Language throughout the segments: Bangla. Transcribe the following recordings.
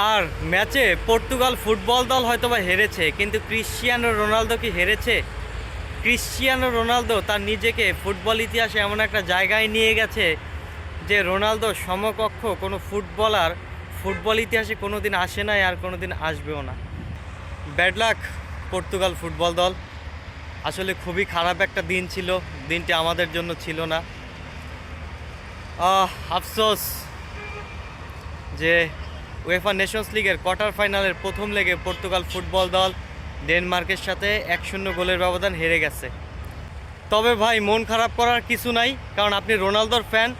আর ম্যাচে পর্তুগাল ফুটবল দল হয়তোবা হেরেছে, কিন্তু ক্রিশ্চিয়ানো রোনালদো কি হেরেছে? ক্রিশ্চিয়ানো রোনালদো তার নিজেকে ফুটবল ইতিহাসে এমন একটা জায়গায় নিয়ে গেছে যে রোনালদো সমকক্ষ কোনো ফুটবলার ফুটবল ইতিহাসে কোনো দিন আসে নাই আর কোনো দিন আসবেও না। ব্যাড লাক পর্তুগাল ফুটবল দল। আসলে খুবই খারাপ একটা দিন ছিল, দিনটি আমাদের জন্য ছিল না। আফসোস যে উয়েফা নেশনস লিগের কোয়ার্টার ফাইনালের প্রথম লেগে পর্তুগাল ফুটবল দল ডেনমার্কের সাথে 1-0 গোলের ব্যবধান হেরে গেছে। তবে ভাই, মন খারাপ করার কিছু নাই, কারণ আপনি রোনালদোর ফ্যান।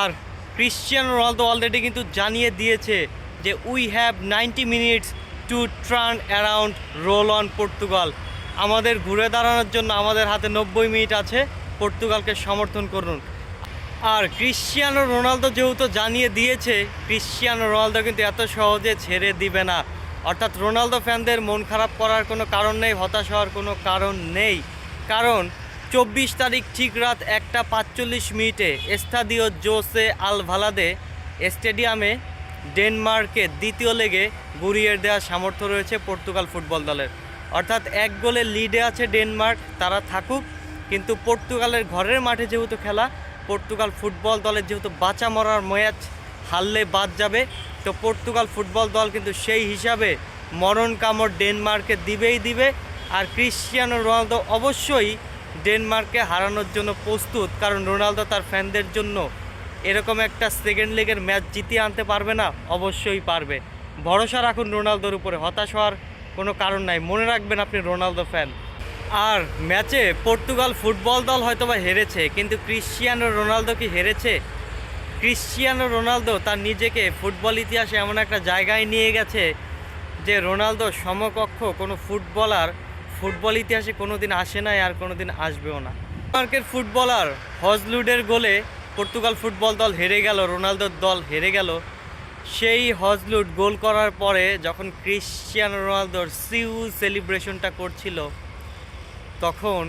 আর ক্রিশ্চিয়ানো রোনালদো অলরেডি কিন্তু জানিয়ে দিয়েছে যে we have 90 minutes to turn around roll on Portugal. আমাদের ঘুরে দাঁড়ানোর জন্য আমাদের হাতে 90 মিনিট আছে, পর্তুগালকে সমর্থন করুন। আর ক্রিশ্চিয়ানো রোনালদো যেহেতু জানিয়ে দিয়েছে, ক্রিশ্চিয়ানো রোনালদো কিন্তু এত সহজে ছেড়ে দিবে না। অর্থাৎ রোনালদো ফ্যানদের মন খারাপ করার কোনো কারণ নেই, হতাশ হওয়ার কোনো কারণ নেই। কারণ 24 তারিখ ঠিক রাত 1:45 এস্তাদিও জোসে আলভালাদে স্টেডিয়ামে ডেনমার্কে দ্বিতীয় লেগে গুড়িয়ে দেওয়ার সামর্থ্য রয়েছে পর্তুগাল ফুটবল দলের। অর্থাৎ 1 গোলের লিডে আছে ডেনমার্ক, তারা থাকুক। কিন্তু পর্তুগালের ঘরের মাঠে যেহেতু খেলা, পর্তুগাল ফুটবল দলের যেহেতু বাঁচা মরার ম্যাচ, হারলে বাদ যাবে, তো পর্তুগাল ফুটবল দল কিন্তু সেই হিসাবে মরণ কামড় ডেনমার্ককে দিবেই দিবে। আর ক্রিশ্চিয়ানো রোনালদো অবশ্যই ডেনমার্ককে হারানোর জন্য প্রস্তুত, কারণ রোনালদো তার ফ্যানদের জন্য এরকম একটা সেকেন্ড লেগের ম্যাচ জিতিয়ে আনতে পারবে না? অবশ্যই পারবে। ভরসা রাখুন রোনালদোর উপরে, হতাশ হওয়ার কোনো কারণ নাই। মনে রাখবেন আপনি রোনালদো ফ্যান। আর ম্যাচে পর্তুগাল ফুটবল দল হয়তোবা হেরেছে, কিন্তু ক্রিশ্চিয়ানো রোনালদো কি হেরেছে? ক্রিশ্চিয়ানো রোনালদো তার নিজেকে ফুটবল ইতিহাসে এমন একটা জায়গায় নিয়ে গেছে যে রোনালদো সমকক্ষ কোনো ফুটবলার ফুটবল ইতিহাসে কোনো দিন আসে নাই আর কোনো দিন আসবেও না। ডেনমার্কের ফুটবলার হজলুডের গোলে পর্তুগাল ফুটবল দল হেরে গেল, রোনালদোর দল হেরে গেল। সেই হজলুড গোল করার পরে যখন ক্রিশ্চিয়ানো রোনালদোর সিউ সেলিব্রেশনটা করছিল, তখন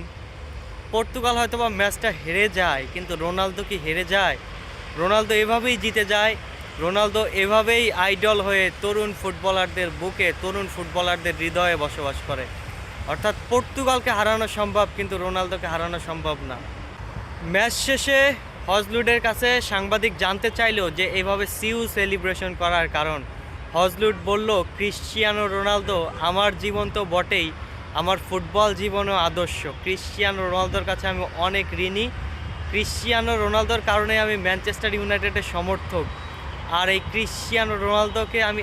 পর্তুগাল হয়তোবা ম্যাচটা হেরে যায়, কিন্তু রোনালদো কি হেরে যায়? রোনালদো এভাবেই জিতে যায়। রোনালদো এভাবেই আইডল হয়ে তরুণ ফুটবলারদের বুকে, তরুণ ফুটবলারদের হৃদয়ে বসবাস করে। অর্থাৎ পর্তুগালকে হারানো সম্ভব, কিন্তু রোনালদোকে হারানো সম্ভব না। ম্যাচ শেষে হজলুডের কাছে সাংবাদিক জানতে চাইলো যে এভাবে সিউ সেলিব্রেশন করার কারণ। হজলুড বলল, ক্রিশ্চিয়ানো রোনালদো আমার জীবন তো বটেই, আমার ফুটবল জীবনও আদর্শ। ক্রিশ্চিয়ানো রোনালদোর কাছে আমি অনেক ঋণী। ক্রিশ্চিয়ানো রোনালদোর কারণে আমি ম্যানচেস্টার ইউনাইটেডের সমর্থক। আর এই ক্রিশ্চিয়ানো রোনালদোকে আমি